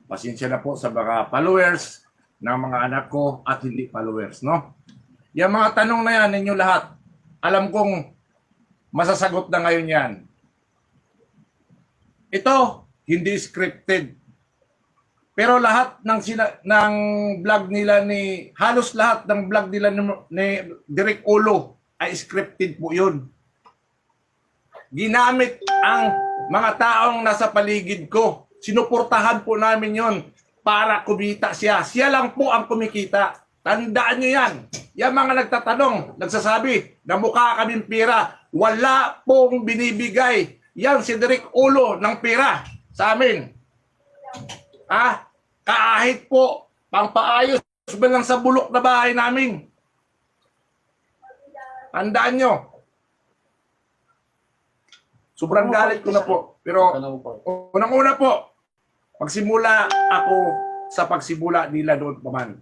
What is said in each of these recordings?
Pasensya na po sa mga followers ng mga anak ko at hindi followers, no? Yung mga tanong na yan, ninyo lahat, alam kong masasagot na ngayon yan. Ito, hindi scripted. Pero lahat ng vlog nila halos lahat ng vlog nila ni Direk Ulo ay scripted po yun. Ginamit ang mga taong nasa paligid ko. Sinuportahan po namin yon para kumita siya. Siya lang po ang kumikita. Tandaan nyo yan. Yung mga nagtatanong, nagsasabi na mukha kaming pera, wala pong binibigay. Yan si Direk Ulo ng pera sa amin. Kahit po pangpaayos ba lang sa bulok na bahay namin. Tandaan nyo. Sobrang galit ko na po. Pero unang-una po, pagsimula ako sa pagsimula nila doon pa man.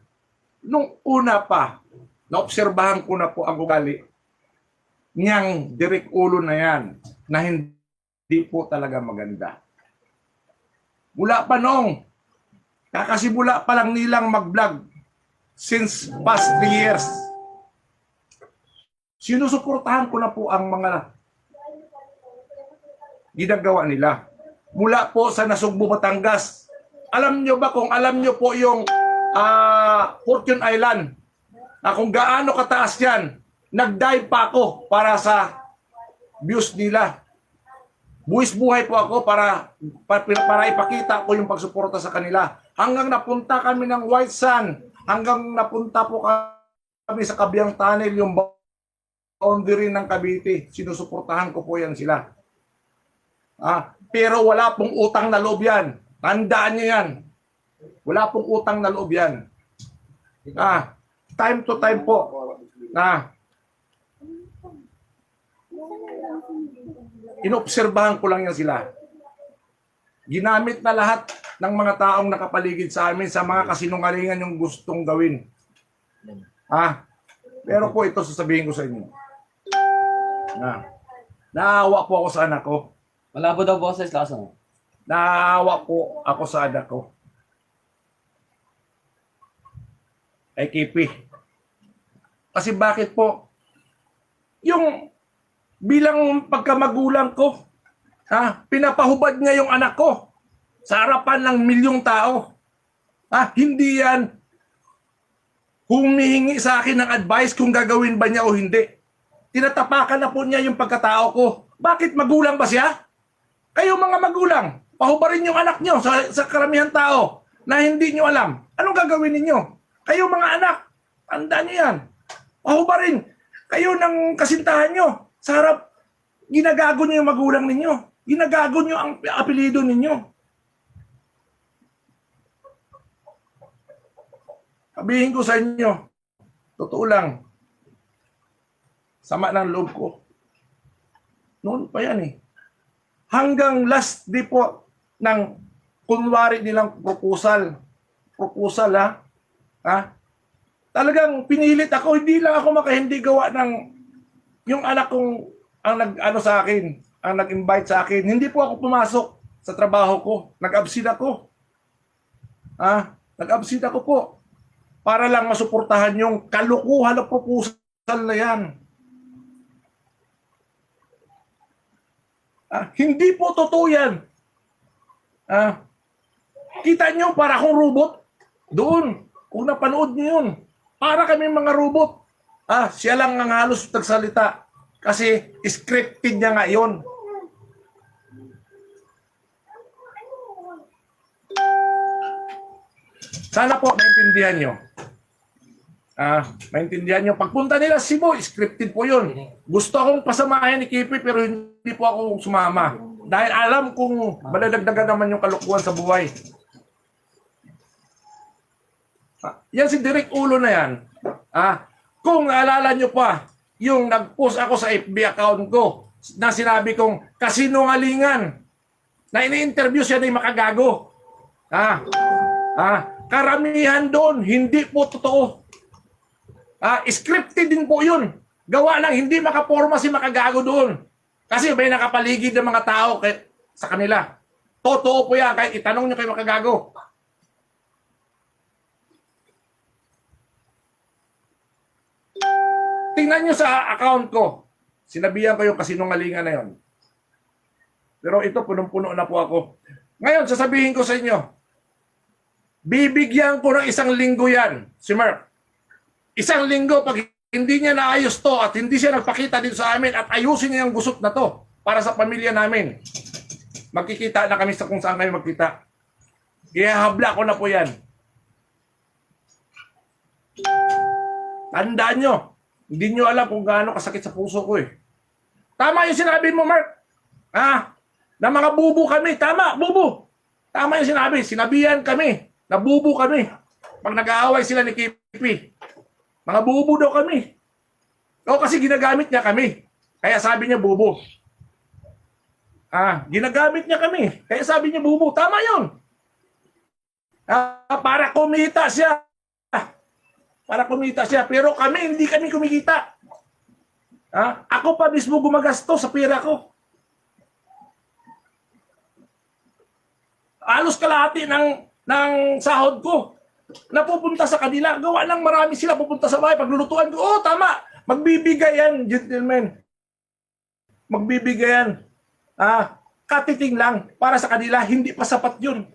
Nung una pa, naobserbahan ko na po ang ugali niyang Direk Ulo na yan na hindi po talaga maganda. Mula pa noong kakasimula pa lang nilang mag-vlog since past 3 years. Sinusuportahan ko na po ang mga ginagawa nila. Mula po sa Nasugbu, Batangas. Alam nyo ba kung alam nyo po yung Fortune Island na kung gaano kataas yan, nag-dive pa ako para sa views nila. Buwis buhay po ako para ipakita ko yung pagsuporta sa kanila. Hanggang napunta kami ng White Sand, hanggang napunta po kami sa Kabiang Tunnel, yung boundary ng Cavite. Sinusuportahan ko po yan sila. Pero wala pong utang na loob yan. Tandaan nyo yan. Wala pong utang na loob yan. Time to time po. Inobserbahan ko lang yan sila. Ginamit na lahat ng mga taong nakapaligid sa amin sa mga kasinungalingan yung gustong gawin. Pero po ito sasabihin ko sa inyo. Naawa po ako sa anak ko. Malabo daw boses, lasa mo. Naawa po ako sa anak ko. Ay Kipi. Kasi bakit po? Yung bilang pagkamagulang ko, pinapahubad niya yung anak ko sa harapan ng milyong tao. Hindi yan humihingi sa akin ng advice kung gagawin ba niya o hindi. Tinatapakan na po niya yung pagkatao ko. Bakit magulang ba siya? Kayo mga magulang, pahubarin yung anak nyo sa karamihan tao na hindi nyo alam. Anong gagawin ninyo? Kayo mga anak, tandaan nyo yan. Pahubarin. Kayo ng kasintahan nyo. Sa harap, ginagago nyo yung magulang ninyo. Ginagago nyo ang apelido ninyo. Sabihin ko sa inyo, totoo lang, sama ng loob ko. Noon pa yan eh. Hanggang last day po ng kunwari nilang proposal talagang pinilit ako, hindi lang ako makahindi gawa ng yung anak kong ang sa akin, ang nag-invite sa akin. Hindi po ako pumasok sa trabaho ko. Nag-absent ako. Nag-absent ako po para lang masuportahan yung kalukuhan na proposal na yan. Hindi po totoo yan. Kita nyo para akong robot? Doon, kung napanood nyo yun, para kami mga robot. Siya lang ang halos nagsalita kasi scripted niya nga yun. Sana po maintindihan nyo. Maintindihan nyo. Pagpunta nila Cebu, scripted po yun. Gusto akong pasamahin ni Kipi pero hindi po ako sumama. Dahil alam kong madadagdagan naman yung kalukuhan sa buhay. Yan si Direk Ulo na yan. Kung naalala nyo pa, yung nag-post ako sa FB account ko na sinabi kong kasinungalingan na ini-interview siya na makagago. Karamihan doon, hindi po totoo. Scripted din po yun. Gawa lang, hindi makaporma si makagago doon. Kasi may nakapaligid ng mga tao sa kanila. Totoo po yan, kahit itanong nyo kay Makagago. Tingnan nyo sa account ko. Sinabihan ko yung kasinungalingan na yon. Pero ito, punong-puno na po ako. Ngayon, sasabihin ko sa inyo, bibigyan ko ng 1 linggo yan, si Mark. 1 linggo, pag hindi niya naayos to at hindi siya nagpakita dito sa amin at ayusin niya yung gusot na to para sa pamilya namin, magkikita na kami sa kung saan kami magkita. Ihahabla ko na po yan. Tandaan nyo, hindi nyo alam kung gaano kasakit sa puso ko eh. Tama yung sinabi mo, Mark. Na mga bubo kami. Tama, bubo. Tama yung sinabi. Sinabihan kami. Na bubo kami. Pag nag-aaway sila ni Kipi. Mga bubo daw kami. O kasi ginagamit niya kami. Kaya sabi niya bubo. Ginagamit niya kami. Kaya sabi niya bubo. Tama yun. Para kumita siya. Para kumita siya. Pero kami, hindi kami kumikita. Ako pa mismo gumagasto sa pera ko. Halos kalahati ng sahod ko napupunta sa kanila. Gawa ng marami sila pupunta sa bahay. Paglulutuan ko, oh tama, magbibigay yan, gentlemen. Magbibigay yan. Katiting lang para sa kanila, hindi pa sapat yun.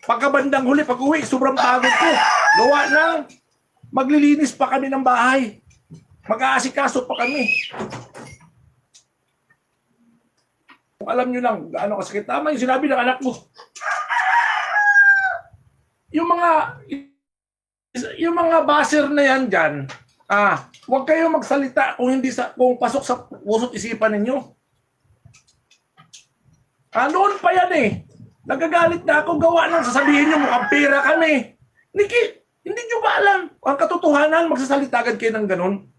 Pagkabandang huli, pag uwi, sobrang pagod ko. Gawa ng maglilinis pa kami ng bahay. Mag-aasikaso pa kami. Kung alam nyo lang, gaano kasakit. Tama yung sinabi ng anak mo. Yung mga baser na yan dyan, huwag kayong magsalita kung pasok sa pusot isipan ninyo. Noon pa yan eh. Nagagalit na ako, gawa ng sasabihin nyo, mukhang pera kami. Niki, hindi nyo ba alam? Ang katotohanan, magsasalita agad kayo ng ganun.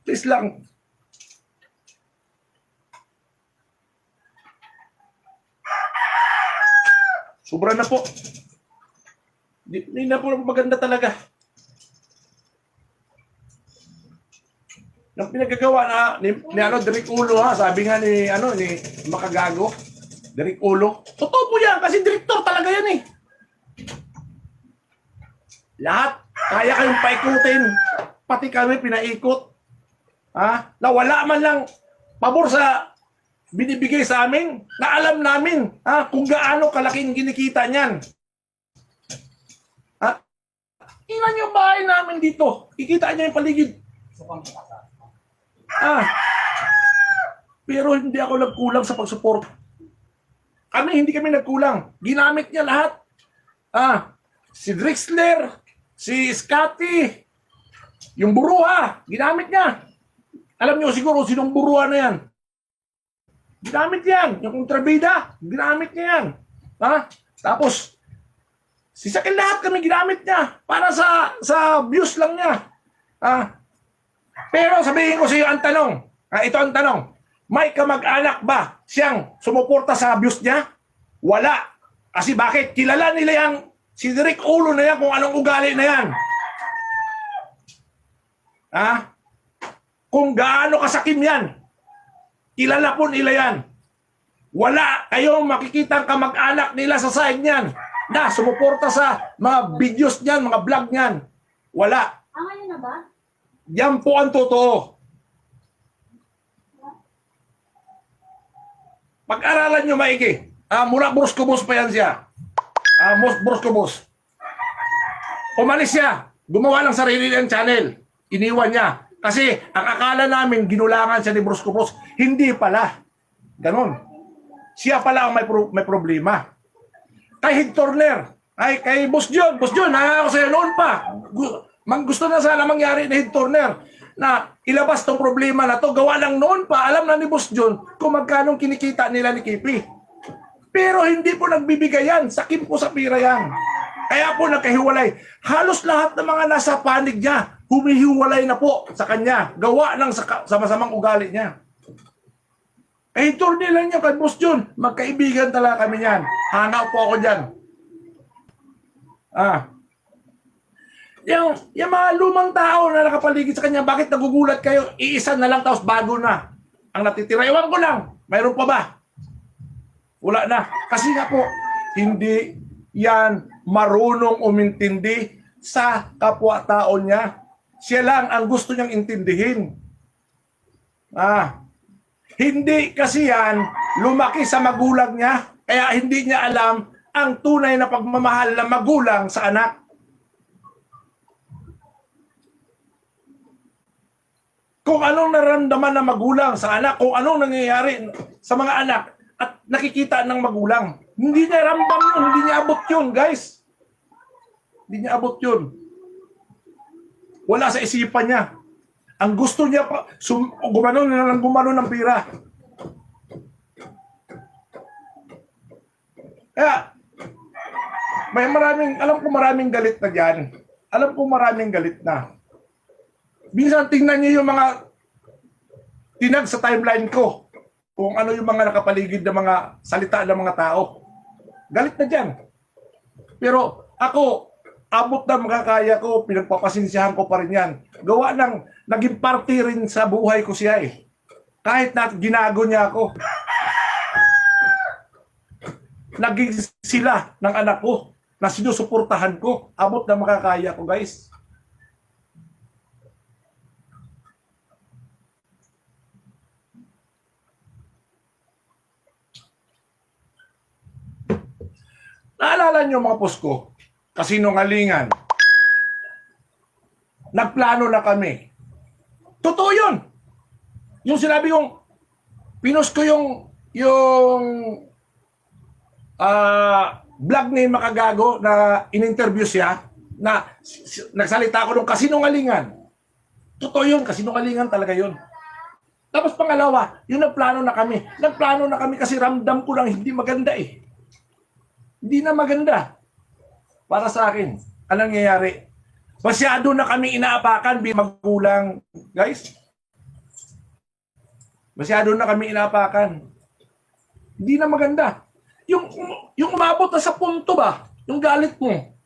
Please lang. Sobra na po. Hindi na po maganda talaga. Yung pinagagawa na ni Derek Ulo sabi nga ni Makagago, Derek Ulo. Totoo po yan kasi direktor talaga yan eh. Lahat kaya kayong paikutin. Pati kami pinaikot. Na wala man lang pabor sa binibigay sa amin, na alam namin kung gaano kalaking kinikita niyan. Tingnan yung bahay namin dito. Kikita niyo yung paligid. Pero hindi ako nagkulang sa pagsupport. Hindi kami nagkulang. Ginamit niya lahat. Si Drexler, si Scotty, yung buruha, ginamit niya. Alam niyo siguro sinong buruha na yan. Ginamit yan. Yung kontrabida, ginamit niya yan. Tapos, sa akin lahat kami ginamit niya para sa views lang niya. Pero sabihin ko sa iyo ang tanong. Ito ang tanong. May kamag-anak ba siyang sumuporta sa views niya? Wala. Kasi bakit? Kilala nila yang si Derek Ulo na yan kung anong ugali na yan. Kung gaano kasakim yan. Kilala po nila yan. Wala kayong makikita ang kamag-anak nila sa side niyan na sumuporta sa mga videos niyan, mga vlog niyan. Wala. Ngayon na ba? Yan po ang totoo. Pag-aralan nyo maigi. Mula Bruscobos pa yan siya. Bruscobos. Umalis siya. Gumawa ng sarili ng channel. Iniwan niya. Kasi ang akala namin ginulangan siya ni Bruscobos. Hindi pala. Ganon. Siya pala ang may problema. Kay Head Turner. Kay Boss John. Boss John, ako sa'yo noon pa. Gusto na sana mangyari ni Head Turner na ilabas tong problema na to. Gawa lang noon pa. Alam na ni Boss John kung magkano kinikita nila ni Kipi. Pero hindi po nagbibigay yan. Sakim po sa pira yan. Kaya po nagkahiwalay. Halos lahat ng mga nasa panig niya, humihiwalay na po sa kanya. Gawa ng sama-samang ugali niya. Eh, turni lang niya kay Boss John. Magkaibigan talaga kami niyan. Hanap po ako dyan. yung mga lumang tao na nakapaligid sa kanya, bakit nagugulat kayo? Iisa na lang tapos bago na ang natitira. Ewan ko lang, mayroon pa ba? Wala na. Kasi nga po, hindi yan marunong umintindi sa kapwa-tao niya. Siya lang ang gusto niyang intindihin. Hindi kasi yan lumaki sa magulang niya, kaya hindi niya alam ang tunay na pagmamahal ng magulang sa anak. Kung anong nararamdaman ng magulang sa anak, kung anong nangyayari sa mga anak at nakikita ng magulang. Hindi niya ramdam yun, hindi niya abot yun, guys. Hindi niya abot yun. Wala sa isipan niya. Ang gusto niya pa, gumano na lang gumano ng pira. Kaya, alam ko maraming galit na dyan. Alam ko maraming galit na. Minsan tingnan niyo yung mga tinag sa timeline ko. Kung ano yung mga nakapaligid na mga salita ng mga tao. Galit na dyan. Pero ako, abot na makakaya ko, pinagpapasinsyahan ko pa rin yan. Gawa ng, naging party rin sa buhay ko siya eh. Kahit na ginago niya ako. Naging sila ng anak ko na sinusuportahan ko. Abot na makakaya ko, guys. Naalala niyo mga posko, kasinungalingan. Nagplano na kami. Totoo yun. Yung sinabi kong, pinost ko yung vlog ni Makagago na in-interview siya, na nagsalita ko ng kasinungalingan. Totoo yun, kasinungalingan talaga yun. Tapos pangalawa, yung nagplano na kami. Nagplano na kami kasi ramdam ko lang hindi maganda eh. Hindi na maganda. Para sa akin, anong nangyayari? Masyado na kami inaapakan bilang magulang. Guys, masyado na kami inaapakan. Hindi na maganda. Yung umabot na sa punto ba? Yung galit mo.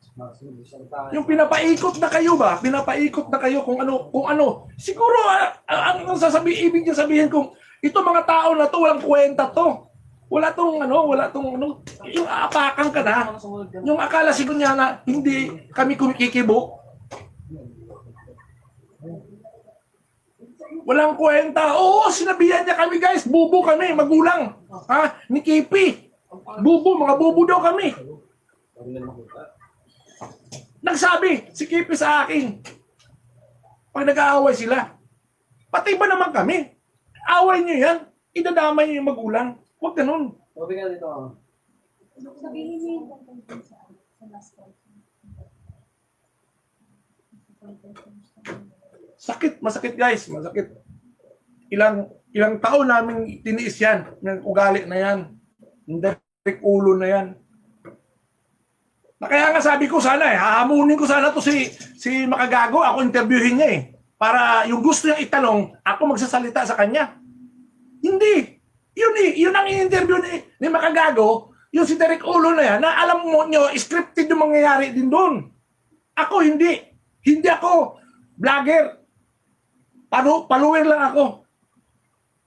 Yung pinapaikot na kayo ba? Pinapaikot na kayo kung ano. Siguro, ang ibig niya sabihin kung ito mga tao na to, walang kwenta to. Wala tong yung aapakan ka na, yung akala siguro niya na hindi kami kumikikibo. Walang kwenta. Oo, sinabihan niya kami guys, bubo kami, magulang. Ni Kipi. Bubo, mga bubo daw kami. Nagsabi si Kipi sa akin. Pag nag-aaway sila, pati ba naman kami? Away niyo yan, idadamay niyo yung magulang. Huwag ganun. Sabi ka dito. Sabihin niyo yung tungkol sa last question. Sakit, masakit guys, masakit. Ilang taon namin tiniis yan, ng ugali na yan, yung direct ulo na yan. Kaya nga sabi ko sana hahamunin ko sana to si Makagago, ako interviewin niya para yung gusto niya itanong, ako magsasalita sa kanya. Hindi. Yun ang in-interview ni Makagago, yung si Derek Ulo na yan, na alam mo nyo, scripted yung mangyayari din doon. Ako hindi. Hindi ako vlogger. Follower lang ako.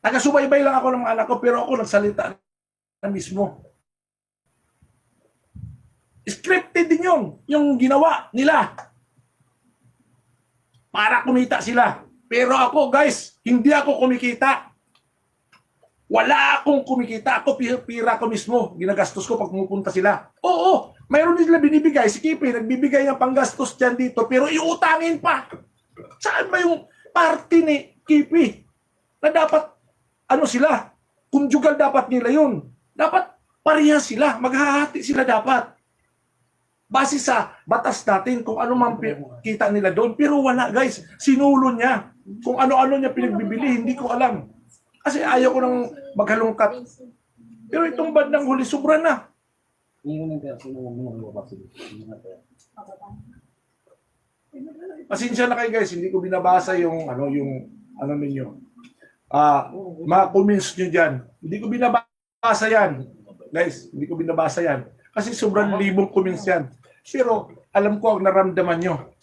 Taga-subaybay lang ako ng mga anak ko, pero ako nagsalita na mismo. Scripted din yun, yung ginawa nila. Para kumita sila. Pero ako guys, hindi ako kumikita. Wala akong kumikita. Ako pira ko mismo. Ginagastos ko pag pumupunta sila. Oo, mayroon din sila binibigay. Si Kipi, nagbibigay ng panggastos dyan dito. Pero iutangin pa. Saan ba yung party ni Kipi? Na dapat, sila? Conjugal dapat nila yun. Dapat pareha sila. Maghahati sila dapat. Base sa batas natin kung ano man kita nila doon. Pero wala guys. Sinulo niya. Kung ano-ano niya pinagbibili, hindi ko alam. Kasi ayaw ko nang maghalungkat. Pero itong bandang huli, sobra na. Pasensya na kayo guys, hindi ko binabasa yung ninyo. Mga comments nyo dyan. Hindi ko binabasa yan. Guys, hindi ko binabasa yan. Kasi sobrang libong comments yan. Pero alam ko ang naramdaman nyo.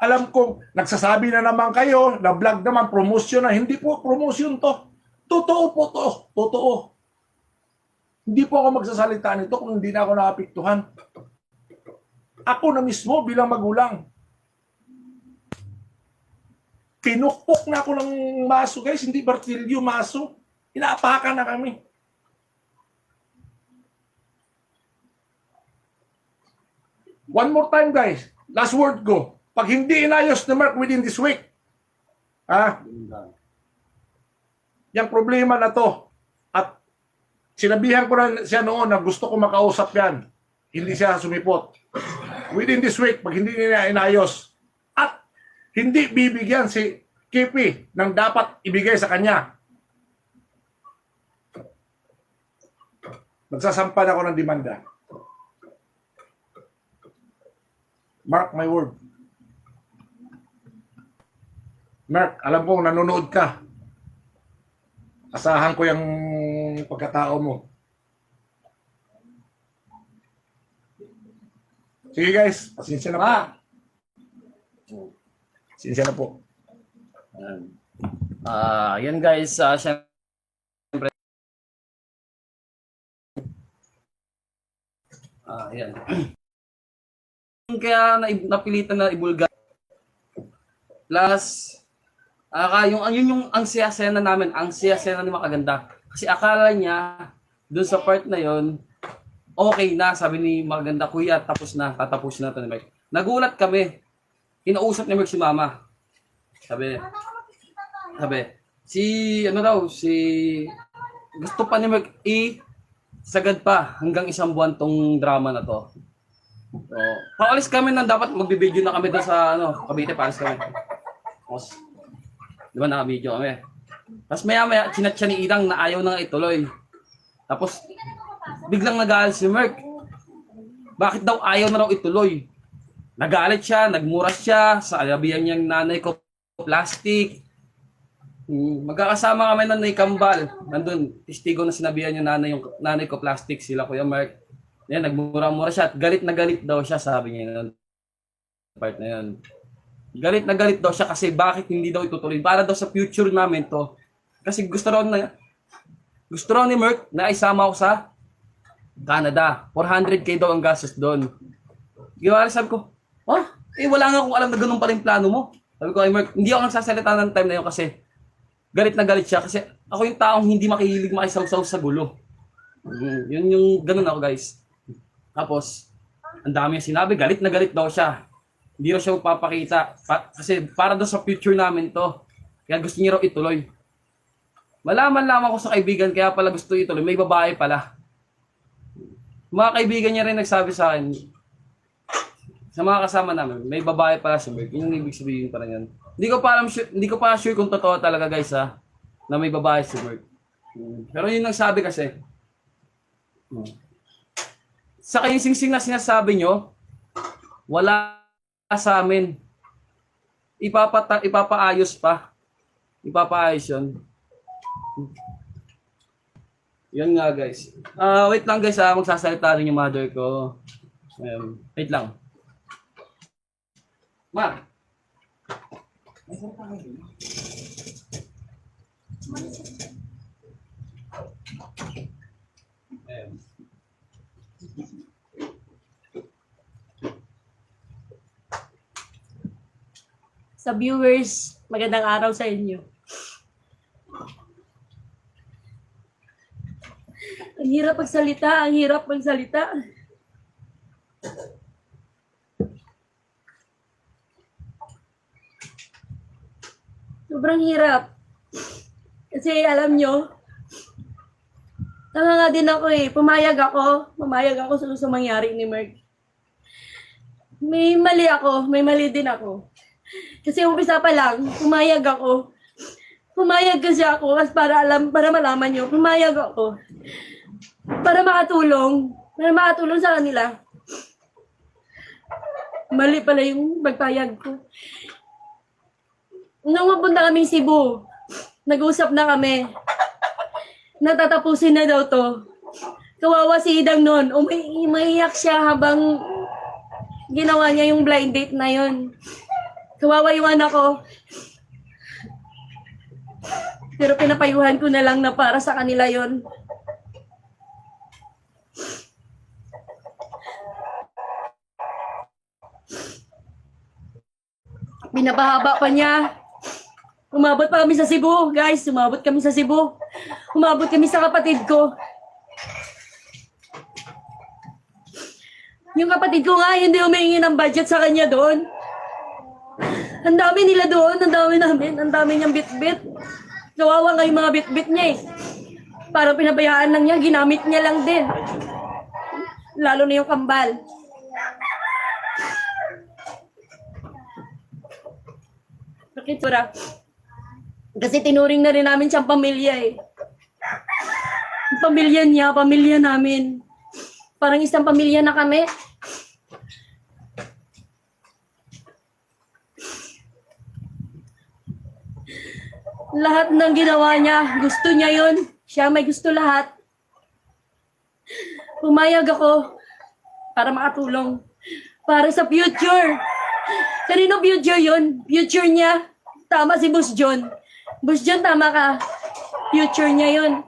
Alam kong nagsasabi na naman kayo, na vlog naman, promotion na. Hindi po promotion to. Totoo po to. Totoo. Hindi po ako magsasalita nito kung hindi na ako nakapiktuhan. Ako na mismo bilang magulang. Pinukpok na ako ng maso, guys. Hindi Bartilyo, maso. Inaapakan na kami. One more time, guys. Last word ko. Pag hindi inayos ni Mark within this week, yung problema na to, at sinabihan ko na siya noon na gusto ko makausap yan, hindi siya sumipot. Within this week, pag hindi niya inayos, at hindi bibigyan si Kipi ng dapat ibigay sa kanya, magsasampan ako ng demanda. Mark my word. Mark, alam kong nanonood ka. Asahan ko yung pagkatao mo. Sige guys, pasensya na po. Pasensya na po. Yan guys, syempre. Yan. Kaya napilitan na ibulga. Plus, yung ang siya-sena namin, ang siya-sena ni Makaganda. Kasi akala niya, dun sa part na yon, okay na, sabi ni Maganda, kuya, tapos na, tatapos na ito ni Mike. Nagulat kami. Kinausap ni Mike si Mama. Sabi, gusto pa ni Mike sagad pa hanggang 1 buwan tong drama na to. So, paalis kami nang dapat magbi-video na kami doon sa Cavite, paalis kami. Tapos, di ba naka-video kami? Tapos maya-maya, chinat siya ni Idang na ayaw na nga ituloy. Tapos, biglang nagalit si Merk. Bakit daw ayaw na raw ituloy? Nagalit siya, nagmuras siya, sa alabihan niyang nanay ko plastic. Magkakasama kami ng Nanay Kambal. Nandun, testigo na sinabihan yung nanay ko plastic, sila Kuya Merk. Yan, nagmura-mura siya at galit na galit daw siya, sabi niya yun. Part na yun. Galit na galit daw siya kasi bakit hindi daw itutuloy. Para daw sa future namin to. Kasi gusto raw ni Merk na isama ako sa Canada. 400k daw ang gastos doon. Gawari, sabi ko, wala nga akong alam na ganun pa rin plano mo. Sabi ko kay Merk, hindi ako nagsasalita ng time na yun kasi galit na galit siya. Kasi ako yung taong hindi makihilig makisawsaw sa gulo. Yun yung ganun ako, guys. Tapos, ang dami yung sinabi, galit na galit daw siya. Hindi raw siya magpapakita. Kasi para daw sa future namin to. Kaya gusto niya raw ituloy. Malaman lamang ko sa kaibigan, kaya pala gusto ituloy. May babae pala. Mga kaibigan niya rin nagsabi sa akin, sa mga kasama namin, may babae pala si Merk. Yun yung ibig sabihin pa rin yan. Hindi ko pa sure kung totoo talaga guys na may babae si Merk. Pero yun ang sabi kasi. Sa kayong singsing na sinasabi nyo, wala sa amin. Ipapaayos pa. Ipapaayos yun. Yun nga guys. Wait lang guys, magsasalita rin yung mother ko. Wait lang. Ma! Sa viewers, magandang araw sa inyo. Ang hirap magsalita, ang hirap magsalita. Sobrang hirap. Kasi alam nyo, tanga nga din ako pumayag ako sa mangyari ni Merk. May mali ako, may mali din ako. Kasi umpisa pa lang, pumayag ako. Pumayag kasi ako para malaman nyo, pumayag ako. Para makatulong sa kanila. Mali pala yung magpayag ko. Nung mapunta kaming Cebu, nag-usap na kami. Natatapusin na daw to. Kawawa si Idang noon. Umiiyak siya habang ginawa niya yung blind date na yon. Kawawa yung anak ko. Pero pinapayuhan ko na lang na para sa kanila yon. Pinapahaba pa niya. Umabot pa kami sa Cebu, guys. Umabot kami sa Cebu. Umabot kami sa kapatid ko. Yung kapatid ko nga, hindi humingi ng budget sa kanya doon. Ang dami nila doon, ang dami namin, ang dami niyang bit-bit. Kawawa nga yung mga bit-bit niya eh. Parang pinabayaan lang niya, ginamit niya lang din. Lalo na yung kambal. Bakit pura? Kasi tinuring na rin namin siyang pamilya eh. Yung pamilya niya, pamilya namin. Parang isang pamilya na kami. Lahat ng ginawa niya, gusto niya yun. Siya may gusto lahat. Pumayag ako para makatulong. Para sa future. Kanino future yun? Future niya. Tama si Boss John. Boss John, tama ka. Future niya yun.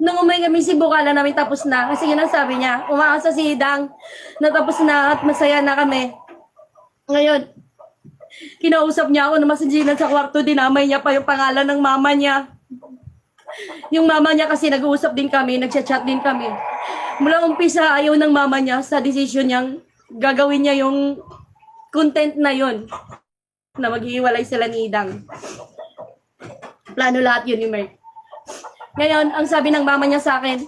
Nung umay kami si Bukala namin tapos na. Kasi yun ang sabi niya. Umaasa si Hidang. Natapos na at masaya na kami. Ngayon, kinausap niya ako na masinsinan sa kwarto. Dinamay niya pa yung pangalan ng mama niya. Yung mama niya kasi nag-uusap din kami. Nag-chat din kami. Mula umpisa ayaw ng mama niya sa decision niyang gagawin niya yung content na yon na maghihiwalay sila ni Hidang. Plano lahat yun ni Merk. Ngayon, ang sabi ng mama niya sa akin,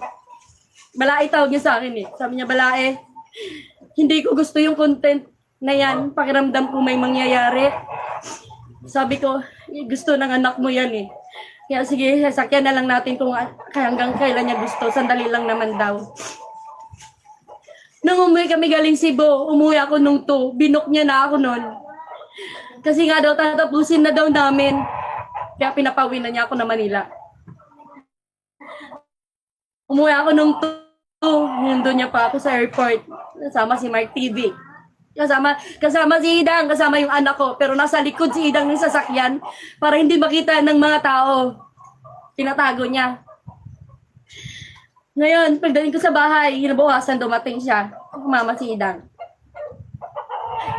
Balae tawag niya sa akin eh. Sabi niya, Balae, hindi ko gusto yung content na yan. Pakiramdam ko may mangyayari. Sabi ko, gusto ng anak mo yan eh. Kaya sige, sasakyan na lang natin kung hanggang kailan niya gusto. Sandali lang naman daw. Nung umuwi kami galing Cebu, umuwi ako nung 2. Binok niya na ako nun. Kasi nga daw, tatapusin na daw namin. Kaya pinapauwi na niya ako na Manila. Umuwi ako nung 2. Nandun niya pa ako sa airport. Kasama si Mark TV. Kasama si Hidang, kasama yung anak ko. Pero nasa likod si Hidang ng sasakyan para hindi makita ng mga tao. Tinatago niya. Ngayon, pagdating ko sa bahay, hinabukasan dumating siya. Mama si Hidang.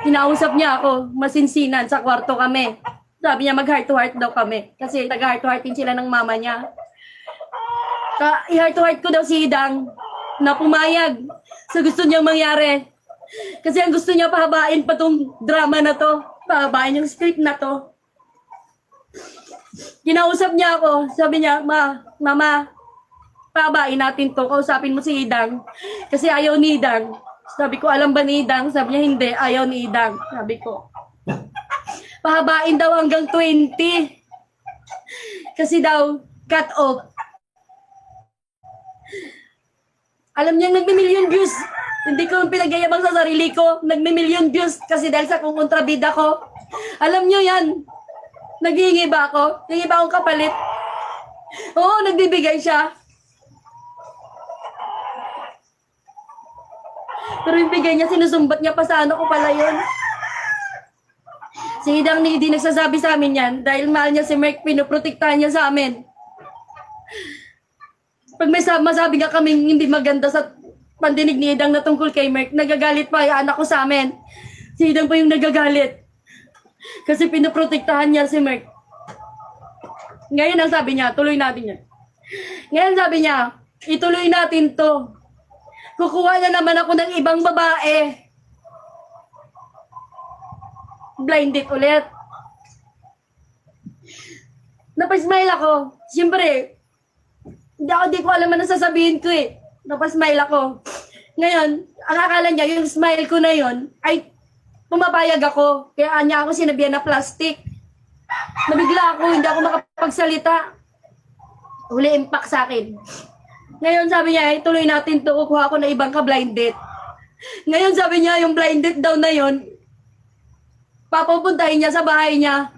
Kinausap niya ako, masinsinan, sa kwarto kami. Sabi niya mag-heart to heart daw kami. Kasi nag-heart to heart din sila ng mama niya. I-heart to heart ko daw si Hidang na pumayag sa gusto niyang mangyari. Kasi ang gusto niya pahabain pa tong drama na to. Pahabain yung script na to. Kinausap niya ako. Sabi niya, Mama, pahabain natin to. Kausapin mo si Hidang. Kasi ayaw ni Hidang. Sabi ko, alam ba ni Hidang? Sabi niya, hindi. Ayaw ni Hidang. Sabi ko. Pahabain daw hanggang 20. Kasi daw, cut off. Alam niya, nagmi-million views. Hindi ko pinagyayabang sa sarili ko. Nagmi-million views kasi dahil sa kung kontrabida ko. Alam niyo yan. Naghihingi ba ako? Hingi ba akong kapalit? Oo, nagbibigay siya. Pero yung bigay niya, sinusumbat niya pa sa ano ko pala yun. Si Hidang hindi nagsasabi sa amin yan dahil mahal niya si Merk, pinoprotektahan niya sa amin. Pag may masabi nga kaming hindi maganda sa pandinig ni Hidang na tungkol kay Merk, nagagalit pa yung anak ko sa amin. Si Hidang pa yung nagagalit. Kasi pinoprotektahan niya si Merk. Ngayon ang sabi niya, tuloy natin yan. Ngayon sabi niya, ituloy natin to. Kukuha na naman ako ng ibang babae. Blind date ulit. Napasmile ako. Siyempre, di ko alam ano sasabihin ko eh. Napasmile ako. Ngayon, ang akala niya, yung smile ko na yon ay pumapayag ako. Kaya niya ako sinabihan na plastic. Nabigla ako, hindi ako makapagsalita. Huli impact sa akin. Ngayon sabi niya, tuloy natin to, kukuha ako na ibang ka-blind date. Ngayon sabi niya, yung blind date daw na yon, papupuntahin niya sa bahay niya.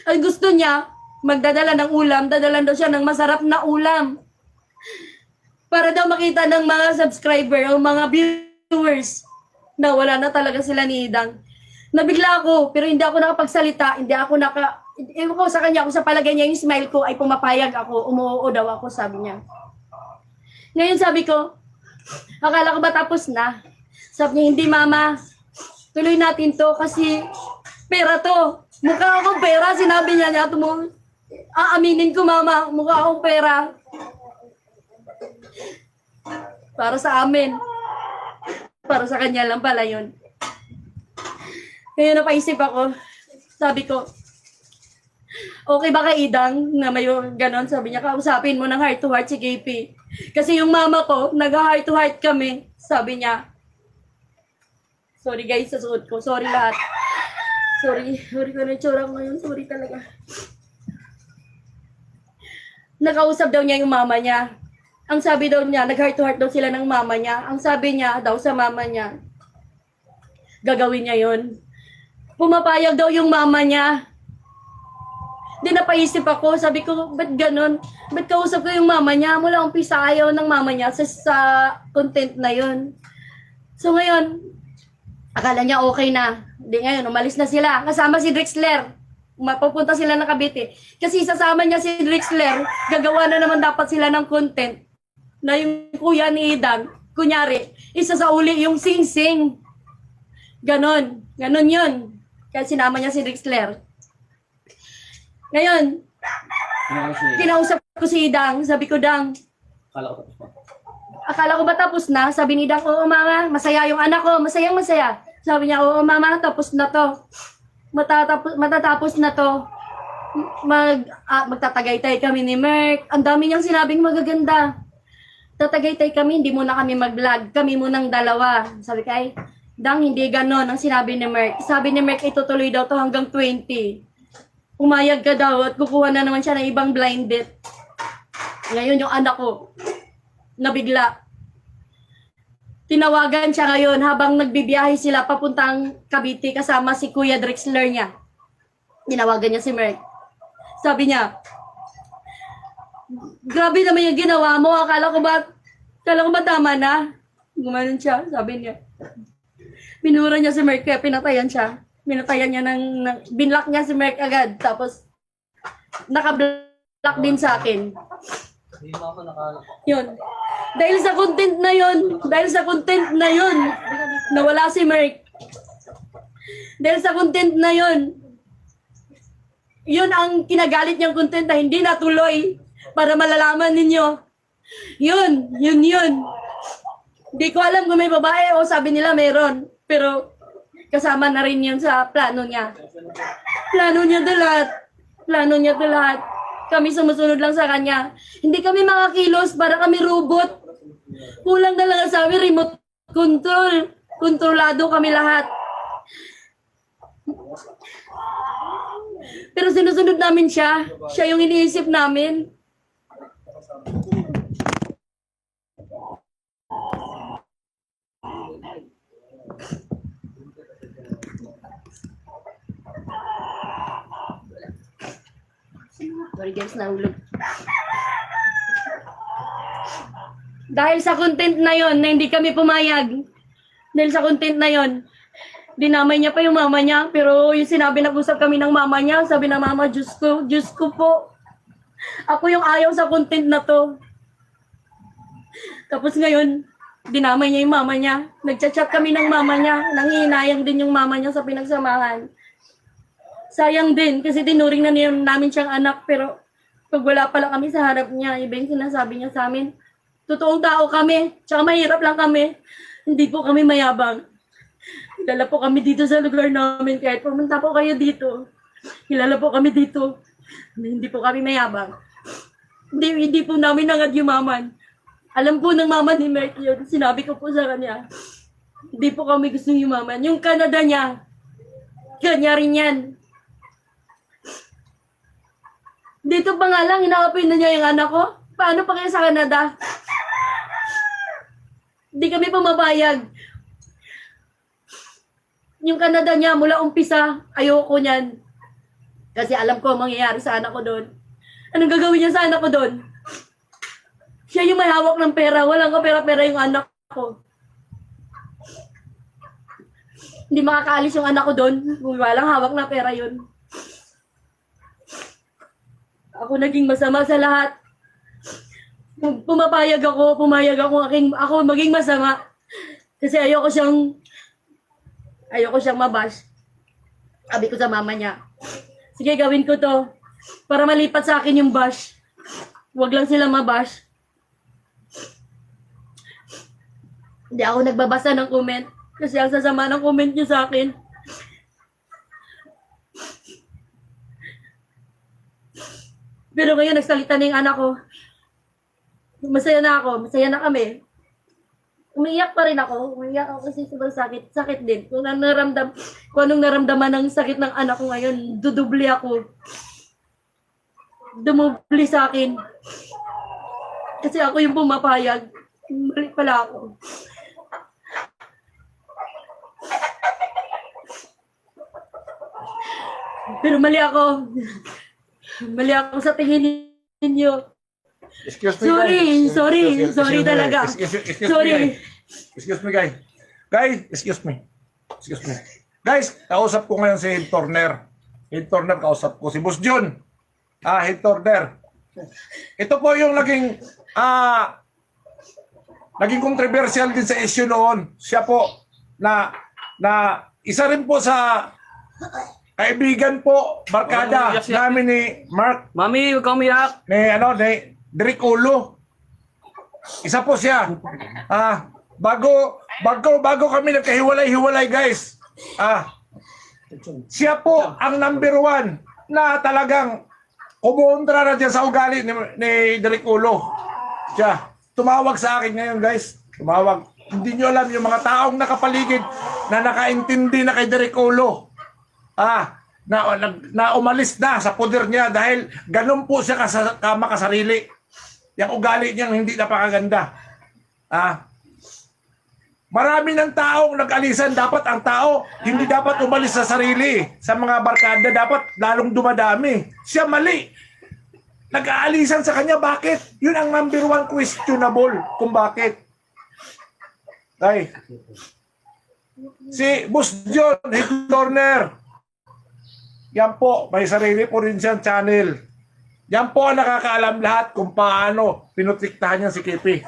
Ang gusto niya, magdadala ng ulam, dadalan daw siya ng masarap na ulam. Para daw makita ng mga subscriber o mga viewers na wala na talaga sila ni Hidang. Nabigla ako, pero hindi ako nakapagsalita, hindi ako ewan ko sa kanya, kung sa palagay niya yung smile ko ay pumapayag ako, umuoo daw ako, sabi niya. Ngayon sabi ko, akala ko ba tapos na? Sabi niya, hindi mama, tuloy natin to kasi pera to. Mukha akong pera, sinabi niya aaminin ko mama, mukha akong pera. Para sa amin. Para sa kanya lang pala yun. Ngayon napaisip ako, sabi ko, okay ba kay Idang na may ganon? Sabi niya, kausapin mo ng heart to heart si KP. Kasi yung mama ko, nag-heart to heart kami. Sabi niya, sorry guys sa suot ko, sorry lahat. Sorry ko na itsura ko ngayon, sorry talaga. Nakausap daw niya yung mama niya. Ang sabi daw niya, nag-heart to heart daw sila ng mama niya. Ang sabi niya daw sa mama niya, gagawin niya yon. Pumapayag daw yung mama niya. Di napaisip ako, sabi ko, ba't ganon? Ba't kausap ko yung mama niya? Mula umpisa ayaw ng mama niya sa content na yon. So ngayon, akala niya okay na. Di ngayon, umalis na sila. Kasama si Drexler. Mapupunta sila ng Cavite. Kasi isasama niya si Drexler, gagawa na naman dapat sila ng content na yung kuya ni Idang, kunyari, isa sa uli yung sing-sing. Ganon yun. Kaya sinama niya si Drexler. Ngayon, kinausap ko si Idang, sabi ko, Dang, akala ko ba tapos na? Sabi ni Idang, oo mama, masaya yung anak ko, masaya. Sabi niya, oo mama, tapos na to. Matatapos na to. Magtatagaytay kami ni Merk. Ang dami niyang sinabing magaganda. Tatagaytay kami, hindi muna kami mag-vlog. Kami munang dalawa. Sabi kay, Dang, hindi ganon ang sinabi ni Merk. Sabi ni Merk, itutuloy daw to hanggang 20. Umayag ka daw at kukuha na naman siya ng ibang blind date. Ngayon yung anak ko, nabigla. Tinawagan siya ngayon habang nagbibiyahe sila papuntang Cavite kasama si Kuya Drexler niya. Tinawagan niya si Merk. Sabi niya, grabe naman yung ginawa mo. Akala ko ba tama na? Gumanon siya, sabi niya. Minura niya si Merk kaya pinatayan siya. Binlock niya si Merk agad. Tapos, naka-block din sa akin. Yun. Dahil sa content na yun, nawala si Merk. Dahil sa content na yun, yun ang kinagalit niyang content na hindi natuloy para malalaman ninyo. Yun. Hindi ko alam kung may babae o sabi nila meron. Pero kasama na rin yun sa plano niya. Plano niya to lahat. Kami sumusunod lang sa kanya. Hindi kami makakilos para kami robot. Kulang na lang sa amin remote control. Kontrolado kami lahat. Pero sinusunod namin siya. Siya yung iniisip namin. Sorry guys, nahulog. Dahil sa content na yon na hindi kami pumayag. Dahil sa content na yon, dinamay niya pa yung mama niya. Pero yung sinabi, nag-usap kami ng mama niya. Sabi ng mama, Diyos ko po. Ako yung ayaw sa content na to. Tapos ngayon, dinamay niya yung mama niya. Nagchat-chat kami ng mama niya. Nanghihinayang din yung mama niya sa pinagsamahan. Sayang din kasi tinuring na namin siyang anak. Pero pag wala pala kami sa harap niya, iba yung sinasabi niya sa amin. Totoong tao kami. Tsaka mahirap lang kami. Hindi po kami mayabang. Kilala po kami dito sa lugar namin. Kahit pumunta po kayo dito. Kilala po kami dito. Hindi po kami mayabang. Hindi po namin nangadyumaman. Alam po ng mama ni Merk yun. Sinabi ko po sa kanya. Hindi po kami gustong yumaman. Yung Canada niya, kanya rin yan. Dito pa nga lang, inaapoy na niya yung anak ko. Paano pa kaya sa Canada? Hindi kami pumapayag. Yung Canada niya, mula umpisa, ayoko niyan. Kasi alam ko ang mangyayari sa anak ko doon. Anong gagawin niya sa anak ko doon? Siya yung may hawak ng pera. Walang kapera-pera yung anak ko. Hindi makakaalis yung anak ko doon. Kung walang hawak na pera yun. Ako naging masama sa lahat. Pumayag ako maging masama. Kasi ayoko siyang mabash. Sabi ko sa mama niya, sige, gawin ko to. Para malipat sa akin yung bash. Huwag lang sila mabash. Hindi ako nagbabasa ng comment. Kasi ang sasama ng comment niyo sa akin. Pero ngayon, nagsalita na yung anak ko. Masaya na ako. Masaya na kami. Umiiyak pa rin ako. Umiiyak ako kasi sobrang sakit. Sakit din. Kung anong naramdaman ng sakit ng anak ko ngayon, dudubli ako. Dumubli sa akin. Kasi ako yung pumapayag. Mali pala ako. Pero mali ako. Mali ako sa tingin ninyo. Excuse me, Sorry, guys. sorry me, talaga. guys. Excuse Sorry. me, guys. Excuse me, guys. Guys, excuse me. Excuse me. Guys, kausap ko ngayon si Head Turner. Head Turner, kausap ko si Boss John. Head Turner. Ito po yung naging controversial din sa issue noon. Siya po na isa rin po sa kaibigan po, barkada namin ni Mark, Mami, huwag kang umiyak. ni Derek Ulo. Isa po siya. Bago kami nagkahiwalay-hiwalay, guys. Siya po ang number 1 na talagang kumontra na dyan sa ugali ni Derek Ulo. Siya. Tumawag sa akin ngayon, guys. Tumawag. Hindi nyo alam yung mga taong nakapaligid na nakaintindi na kay Derek Ulo. Na umalis na sa poder niya dahil ganun po siya makasarili. Yung ugali niyang hindi napakaganda. Marami ng taong nag-alisan. Dapat ang tao hindi dapat umalis sa sarili. Sa mga barkada dapat lalong dumadami. Siya mali. Nag-aalisan sa kanya. Bakit? Yun ang number 1 questionable kung bakit. Ay. Si Boss John, Head Turner. Yan po, may sarili po rin siyang channel. Yan po ang nakakaalam lahat kung paano pinutiktahan niya si Kipi.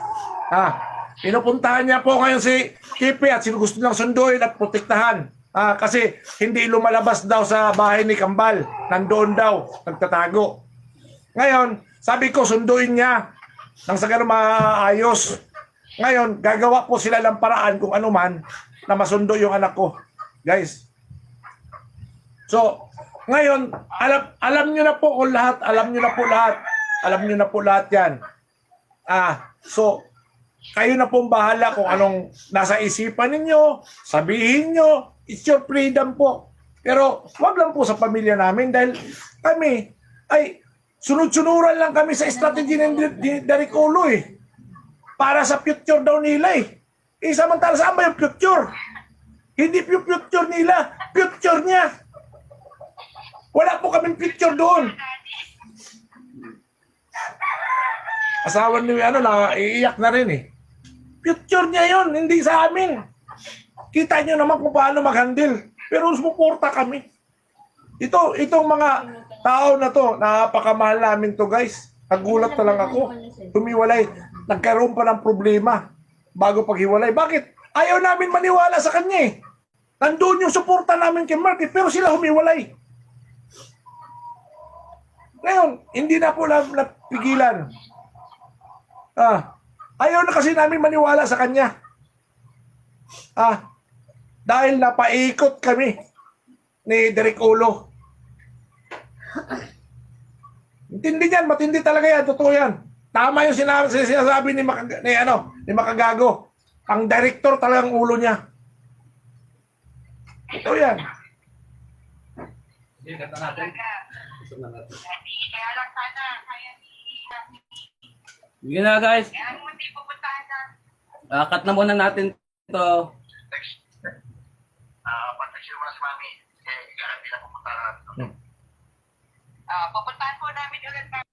Pinupuntahan niya po ngayon si Kipi at sino gusto niyang sunduin at protektahan. Kasi hindi lumalabas daw sa bahay ni Kambal. Nandoon daw, nagtatago. Ngayon, sabi ko sunduin niya nang sa ganun maayos. Ngayon, gagawa po sila ng paraan kung ano man na masundo yung anak ko. Guys. So, ngayon, alam niyo na po kung lahat. Alam niyo na po lahat. Alam niyo na po lahat yan. So, kayo na pong bahala kung anong nasa isipan ninyo. Sabihin nyo. It's your freedom po. Pero, wag lang po sa pamilya namin dahil kami ay sunod-sunuran lang kami sa strategy ni Derek Ulo eh. Para sa future daw nila eh. Samantala saan ba yung future? Hindi yung future nila. Future niya. Wala po kaming picture doon. Asawa ni iiyak na rin eh. Picture niya yon, hindi sa amin. Kita niyo naman kung paano mag-handle. Pero sumuporta kami. Itong mga tao na to, napakamahal namin to, guys. Nagulat na lang ako. Tumiwalay. Nagkaroon pa ng problema bago paghiwalay. Bakit? Ayaw namin maniwala sa kanya eh. Nandun yung suporta namin kay Mark eh, pero sila humiwalay. Ngayon, hindi na po napigilan. Ayaw na kasi namin maniwala sa kanya. Dahil napaikot kami ni Derek Ulo. Intindi yan, matindi talaga yan, totoo yan. Tama yung sinasabi ni Makagago. Ang director talagang ulo niya. Ito yan. Sige, kata natin. Gusto na natin. Kaya lang sana, kaya Sige na, guys. kaya mo hindi pupuntahan na. Cut na muna natin ito. Pag-text mo na si Mami, garanti na pupunta na. Pupuntahan po namin ulit na